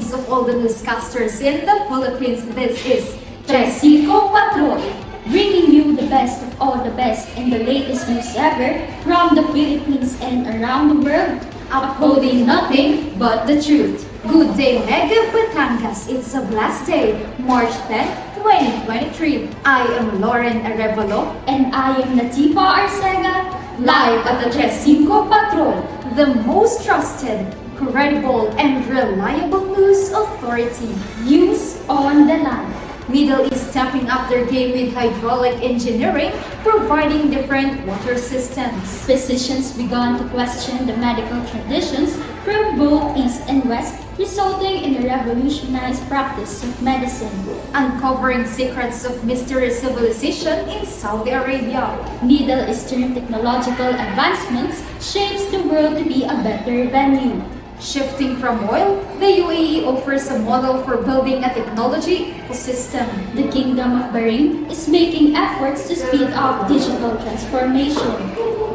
greetings of all the newscasters in the Philippines. This is Cheska, bringing you the best of all the best and the latest news ever from the Philippines and around the world, upholding nothing but the truth. Good day, Mega Batangas. It's a blessed day, March 10th, 2023. I am Loren Arevalo, and I am Latifah Arcega, live at the Cheska, the most trusted, credible, and reliable news authority. News on the line. Middle East stepping up their game with hydraulic engineering, providing different water systems. Physicians began to question the medical traditions from both East and West, resulting in a revolutionized practice of medicine. Uncovering secrets of mysterious civilization in Saudi Arabia. Middle Eastern technological advancements shapes the world to be a better venue. Shifting from oil, the UAE offers a model for building a technology ecosystem. The Kingdom of Bahrain is making efforts to speed up digital transformation.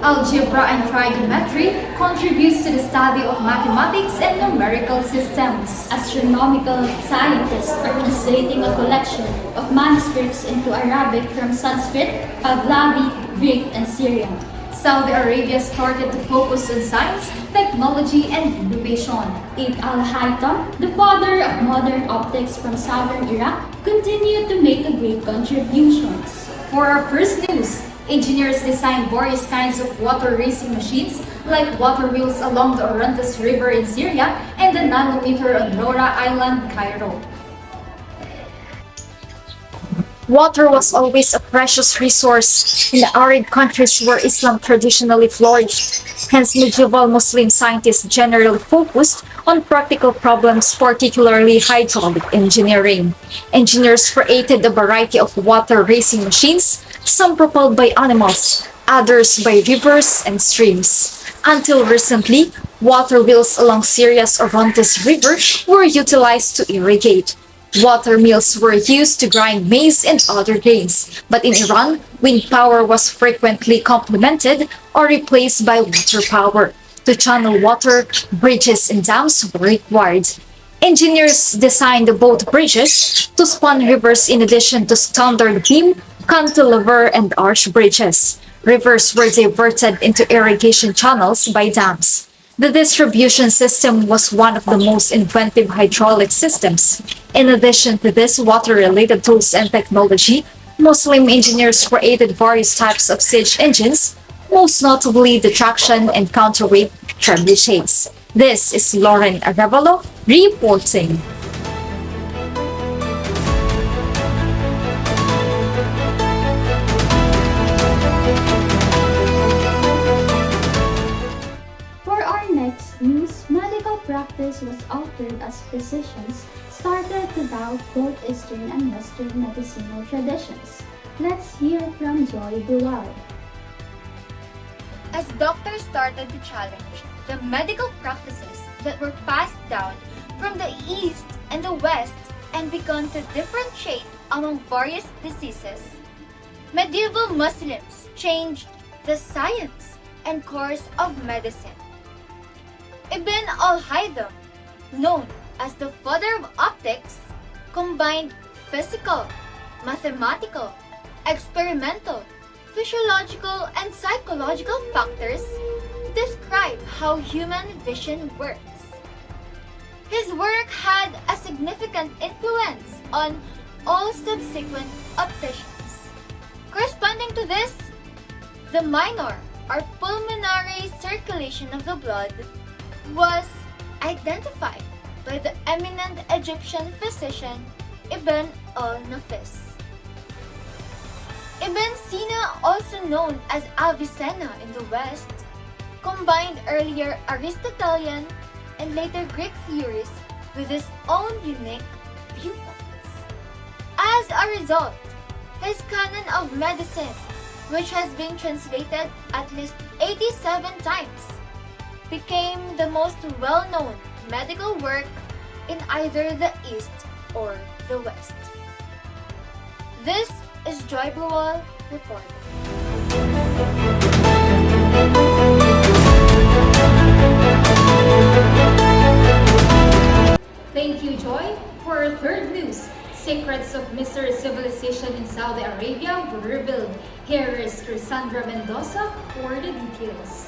Algebra and trigonometry contributes to the study of mathematics and numerical systems. Astronomical scientists are translating a collection of manuscripts into Arabic from Sanskrit, Pahlavi, Greek, and Syrian. Saudi Arabia started to focus on science, technology, and innovation. Ibn al-Haytham, the father of modern optics from southern Iraq, continued to make great contributions. For our first news, engineers designed various kinds of water racing machines like water wheels along the Orontes River in Syria and the nanometer on Nora Island, Cairo. Water was always a precious resource in the arid countries where Islam traditionally flourished. Hence, medieval Muslim scientists generally focused on practical problems, particularly hydraulic engineering. Engineers created a variety of water racing machines, some propelled by animals, others by rivers and streams. Until recently, water wheels along Syria's Orontes River were utilized to irrigate. Water mills were used to grind maize and other grains, but in Iran, wind power was frequently complemented or replaced by water power. To channel water, bridges and dams were required. Engineers designed both bridges to span rivers in addition to standard beam, cantilever, and arch bridges. Rivers were diverted into irrigation channels by dams. The distribution system was one of the most inventive hydraulic systems. In addition to this water-related tools and technology, Muslim engineers created various types of siege engines, most notably the traction and counterweight trebuchets. This is Loren Arevalo reporting. News, medical practice was altered as physicians started to doubt both Eastern and Western medicinal traditions. Let's hear from Jhoy Brual. As doctors started to challenge the medical practices that were passed down from the East and the West and began to differentiate among various diseases, medieval Muslims changed the science and course of medicine. Ibn al-Haytham, known as the father of optics, combined physical, mathematical, experimental, physiological, and psychological factors to describe how human vision works. His work had a significant influence on all subsequent opticians. Corresponding to this, the minor or pulmonary circulation of the blood was identified by the eminent Egyptian physician Ibn al-Nafis. Ibn Sina, also known as Avicenna in the West, combined earlier Aristotelian and later Greek theories with his own unique viewpoints. As a result, his canon of medicine, which has been translated at least 87 times, became the most well-known medical work in either the East or the West. This is Jhoy Brual reporting. Thank you, secrets of mystery civilization in Saudi Arabia were revealed. Here is Krissandra Mendoza for the details.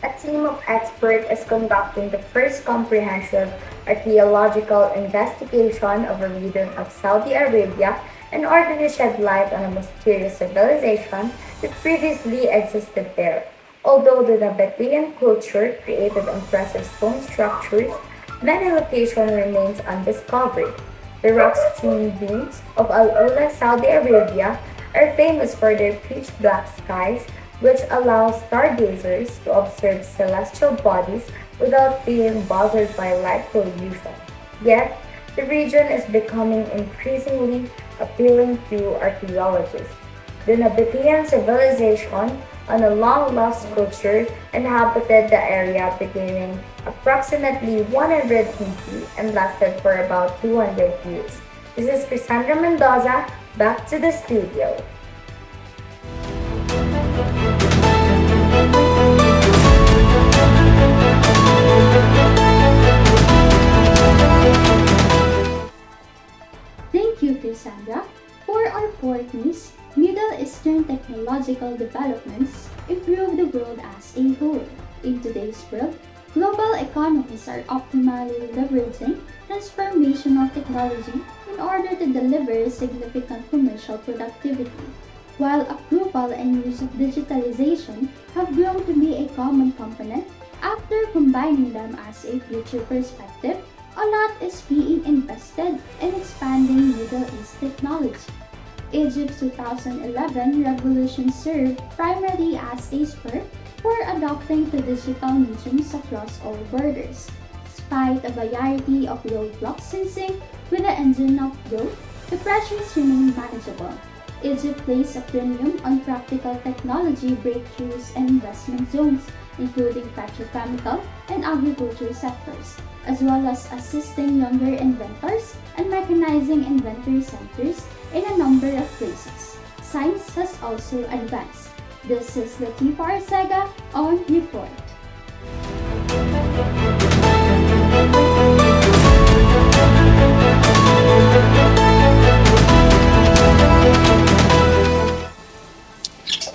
A team of experts is conducting the first comprehensive archaeological investigation of a region of Saudi Arabia in order to shed light on a mysterious civilization that previously existed there. Although the Nabatean culture created impressive stone structures, many locations remains undiscovered. The rock-strewn dunes of Al-Ula, Saudi Arabia are famous for their pitch-black skies, which allow stargazers to observe celestial bodies without being bothered by light pollution. Yet, the region is becoming increasingly appealing to archaeologists. The Nabatean civilization, on a long-lost culture, inhabited the area beginning approximately 100 BC and lasted for about 200 years. This is Krissandra Mendoza, back to the studio. Thank you, Krissandra. For our fourth news, Middle Eastern technological developments improve the world as a whole. In today's world, global economies are optimally leveraging transformational technology in order to deliver significant commercial productivity. While approval and use of digitalization have grown to be a common component, after combining them as a future perspective, a lot is being invested in expanding Middle East technology. Egypt's 2011 revolution served primarily as a spur for adopting to digital mediums across all borders. Despite a variety of roadblocks sensing with the engine of growth, the pressures remain manageable. Egypt places a premium on practical technology breakthroughs and investment zones, including petrochemical and agriculture sectors, as well as assisting younger inventors and mechanizing inventory centers in a number of places. Science has also advanced. This is Latifah Arcega on Report.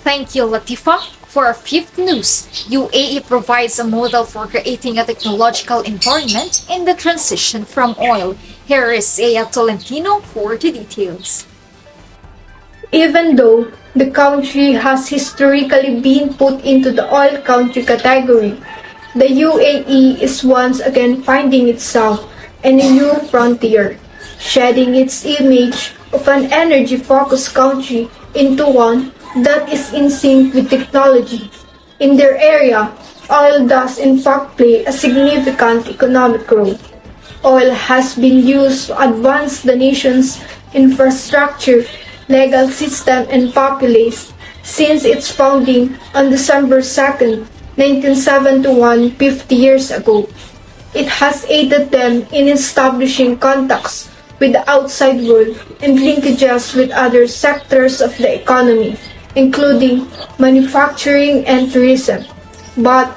Thank you, Latifah. For our fifth news, UAE provides a model for creating a technological environment in the transition from oil. Here is Tolentino for the details. Even though the country has historically been put into the oil country category, the UAE is once again finding itself in a new frontier, shedding its image of an energy-focused country into one that is in sync with technology. In their area, oil does in fact play a significant economic role. Oil has been used to advance the nation's infrastructure, legal system, and populace since its founding on December 2, 1971, 50 years ago. It has aided them in establishing contacts with the outside world and linkages with other sectors of the economy, including manufacturing and tourism. But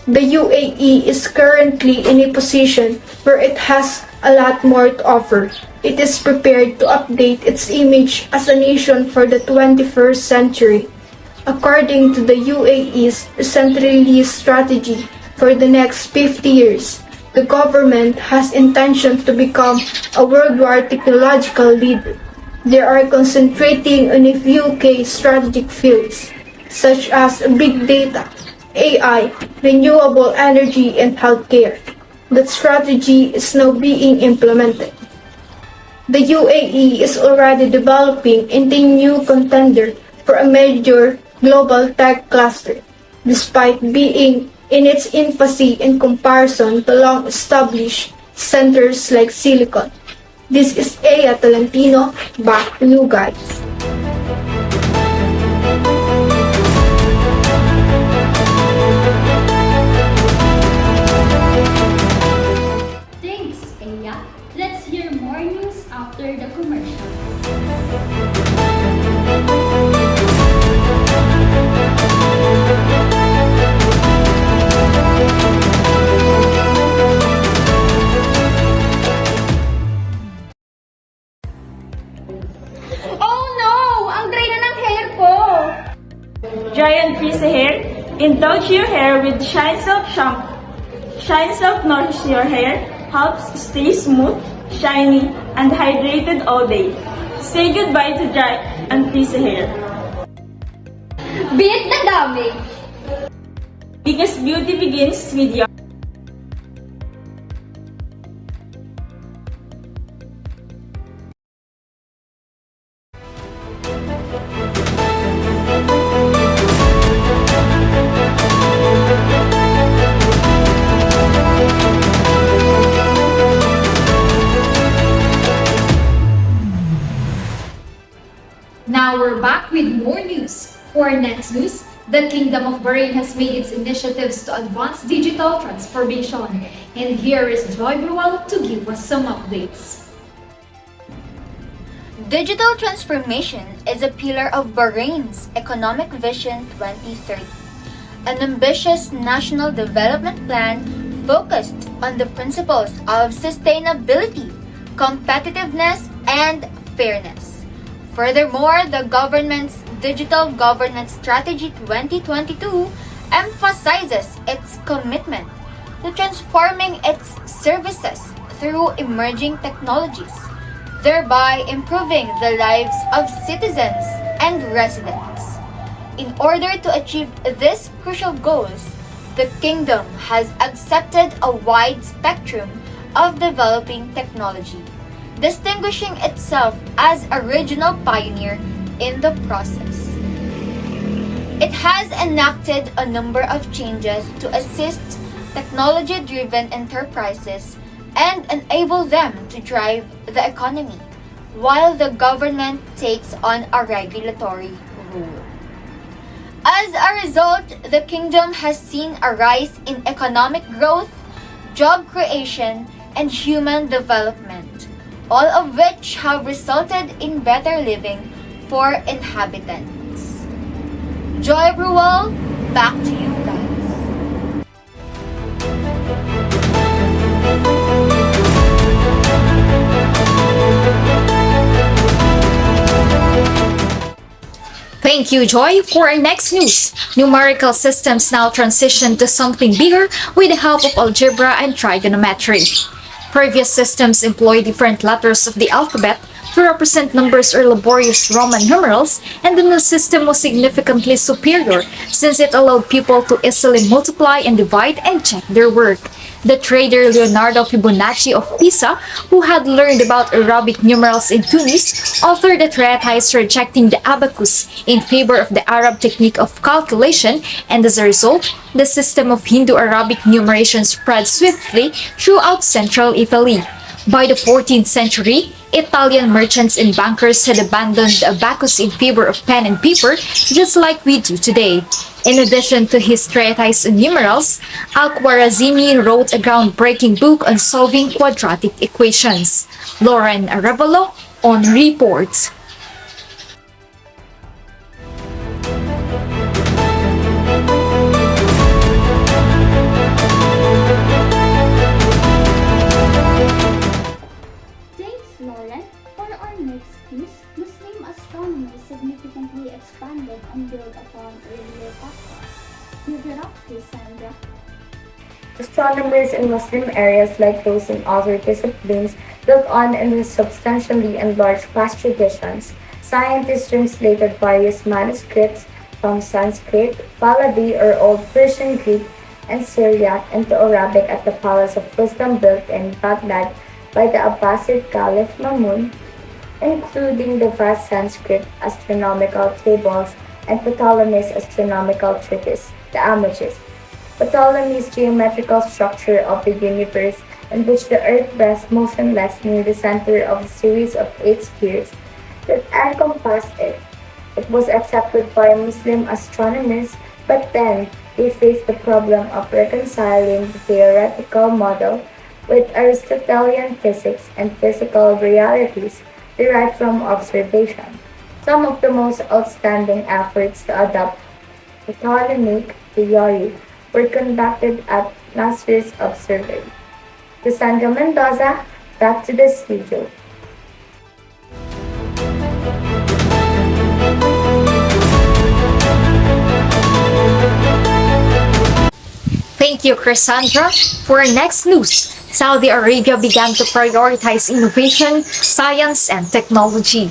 the UAE is currently in a position where it has a lot more to offer. It is prepared to update its image as a nation for the 21st century. According to the UAE's recently released strategy for the next 50 years, the government has intention to become a worldwide technological leader. They are concentrating on a few key strategic fields, such as big data, AI, renewable energy, and healthcare. That strategy is now being implemented. The UAE is already developing into a new contender for a major global tech cluster, despite being in its infancy in comparison to long-established centers like Silicon. This is Tolentino, back to you guys. Thanks, Aya. Let's hear more news after the commercial. Indulge your hair with Shine Silk shampoo. Shine Silk nourishes your hair, helps stay smooth, shiny, and hydrated all day. Say goodbye to dry and frizzy hair. Beat the damage! Because beauty begins with your Now we're back with more news. For next news, the Kingdom of Bahrain has made its initiatives to advance digital transformation. And here is Joy Brual to give us some updates. Digital transformation is a pillar of Bahrain's Economic Vision 2030, an ambitious national development plan focused on the principles of sustainability, competitiveness, and fairness. Furthermore, the government's Digital Governance Strategy 2022 emphasizes its commitment to transforming its services through emerging technologies, thereby improving the lives of citizens and residents. In order to achieve these crucial goals, the Kingdom has accepted a wide spectrum of developing technology, distinguishing itself as a regional pioneer in the process. It has enacted a number of changes to assist technology-driven enterprises and enable them to drive the economy, while the government takes on a regulatory role. As a result, the Kingdom has seen a rise in economic growth, job creation, and human development, all of which have resulted in better living for inhabitants. Joy Brual, back to you guys. Thank you, Joy. For our next news, numerical systems now transition to something bigger with the help of algebra and trigonometry. Previous systems employ different letters of the alphabet to represent numbers or laborious Roman numerals, and the new system was significantly superior since it allowed people to easily multiply and divide and check their work. The trader Leonardo Fibonacci of Pisa, who had learned about Arabic numerals in Tunis, authored a treatise rejecting the abacus in favor of the Arab technique of calculation, and as a result, the system of Hindu-Arabic numeration spread swiftly throughout central Italy. By the 14th century, Italian merchants and bankers had abandoned the abacus in favor of pen and paper, just like we do today. In addition to his treatise on numerals, Al-Khwarizmi wrote a groundbreaking book on solving quadratic equations. Loren Arevalo on reports. Thanks, Loren. For our next piece, Muslim astronomy significantly expanded and built upon earlier factors. Give it up, Krissandra. Astronomers in Muslim areas, like those in other disciplines, built on and substantially enlarged past traditions. Scientists translated various manuscripts from Sanskrit, Pahlavi or Old Persian, Greek, and Syriac into Arabic at the Palace of Wisdom built in Baghdad by the Abbasid Caliph Mamun, including the vast Sanskrit astronomical tables and Ptolemy's astronomical treatise, the Amethyst. Ptolemy's geometrical structure of the universe, in which the Earth rests motionless near the center of a series of 8 spheres that encompassed it. It was accepted by Muslim astronomers, but then they faced the problem of reconciling the theoretical model with Aristotelian physics and physical realities derived from observation. Some of the most outstanding efforts to adopt Ptolemaic theory were conducted at Nasser's observatory. Krissandra Mendoza, back to the studio. you, Krissandra. For our next news, Saudi Arabia began to prioritize innovation, science, and technology.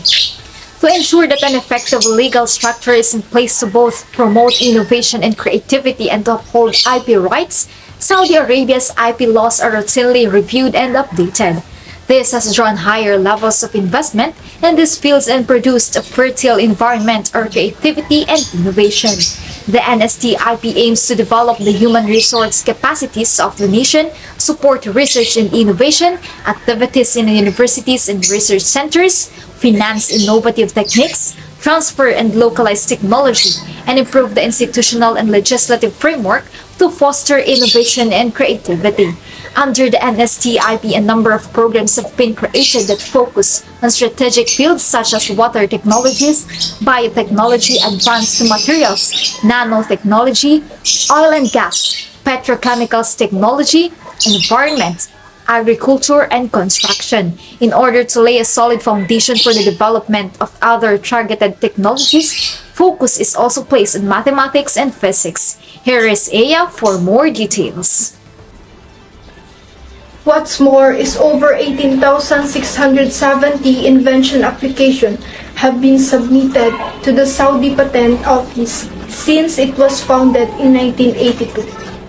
To ensure that an effective legal structure is in place to both promote innovation and creativity and to uphold IP rights, Saudi Arabia's IP laws are routinely reviewed and updated. This has drawn higher levels of investment in these fields and produced a fertile environment for creativity and innovation. The NST-IP aims to develop the human resource capacities of the nation, support research and innovation, activities in universities and research centers, finance innovative techniques, transfer and localize technology, and improve the institutional and legislative framework to foster innovation and creativity. Under the NST-IP, a number of programs have been created that focus on strategic fields such as water technologies, biotechnology, advanced materials, nanotechnology, oil and gas, petrochemicals technology, environment, agriculture, and construction. In order to lay a solid foundation for the development of other targeted technologies, focus is also placed on mathematics and physics. Here is Aya for more details. What's more is over 18,670 invention applications have been submitted to the Saudi Patent Office since it was founded in 1982.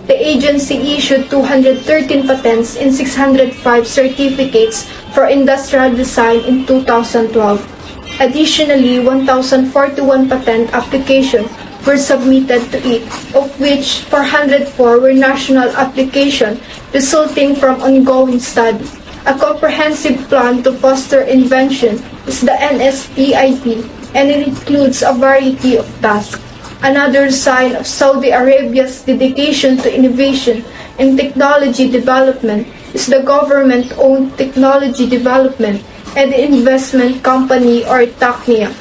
The agency issued 213 patents and 605 certificates for industrial design in 2012. Additionally, 1,041 patent applications were submitted to it, of which 404 were national applications resulting from ongoing study. A comprehensive plan to foster invention is the NSP-IP, and it includes a variety of tasks. Another sign of Saudi Arabia's dedication to innovation and technology development is the government-owned technology development and investment company or TACNIA,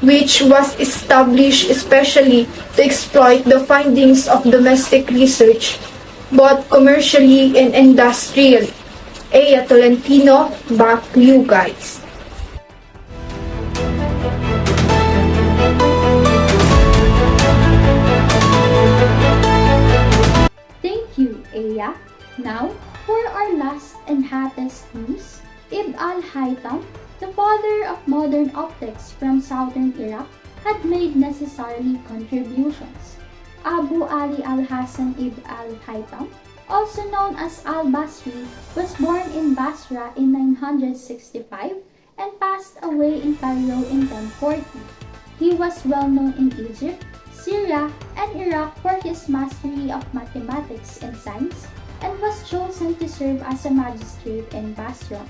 which was established especially to exploit the findings of domestic research, both commercially and industrially. Tolentino, back to you guys. Thank you, Aya. Now, for our last and hottest news, Ibn al-Haytham, the father of modern optics from southern Iraq, had made necessary contributions. Abu Ali al-Hasan ibn al-Haytham, also known as al-Basri, was born in Basra in 965 and passed away in Cairo in 1040. He was well known in Egypt, Syria, and Iraq for his mastery of mathematics and science, and was chosen to serve as a magistrate in Basra.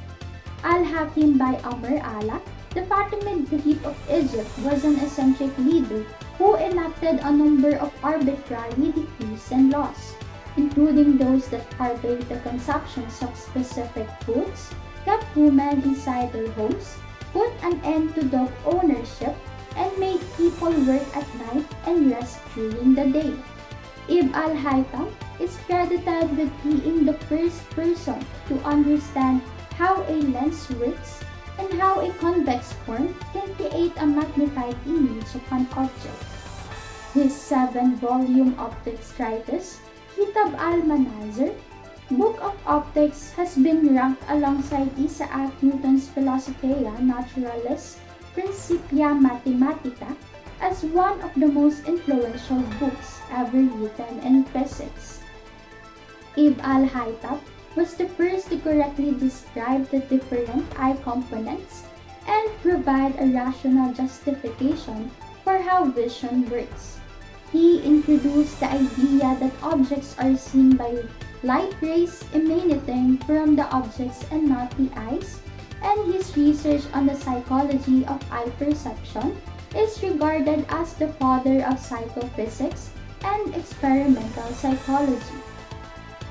Al-Hakim by Amr Allah, the Fatimid Caliph of Egypt, was an eccentric leader who enacted a number of arbitrary decrees and laws, including those that forbade the consumptions of specific foods, kept women inside their homes, put an end to dog ownership, and made people work at night and rest during the day. Ibn al-Haytham is credited with being the first person to understand how a lens works and how a convex form can create a magnified image of an object. His 7-volume optics treatise, Kitab al-Manazir, Book of Optics, has been ranked alongside Isaac Newton's Philosophia Naturalis Principia Mathematica as one of the most influential books ever written in physics. Ibn al-Haytham was the first to correctly describe the different eye components and provide a rational justification for how vision works. He introduced the idea that objects are seen by light rays emanating from the objects and not the eyes, and his research on the psychology of eye perception is regarded as the father of psychophysics and experimental psychology.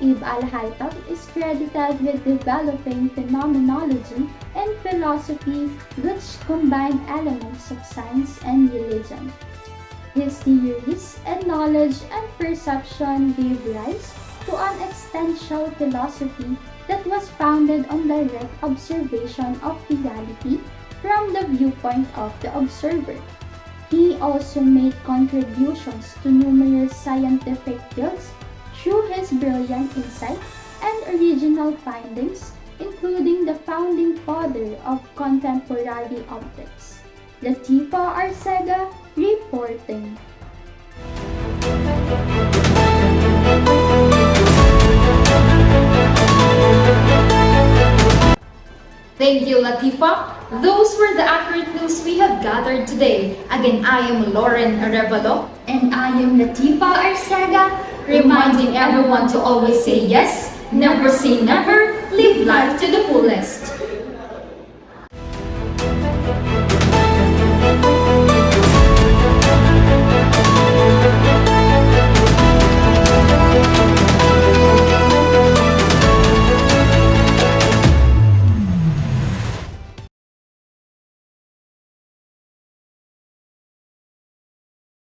Ibn al-Haytham is credited with developing phenomenology and philosophy which combine elements of science and religion. His theories and knowledge and perception gave rise to an existential philosophy that was founded on direct observation of reality from the viewpoint of the observer. He also made contributions to numerous scientific fields through his brilliant insight and original findings, including the founding father of contemporary optics, Latifah Arcega, reporting. Thank you, Latifah. Those were the accurate news we have gathered today. Again, I am Loren Arevalo, And I am Latifah Arcega, reminding everyone to always say yes, never say never, live life to the fullest.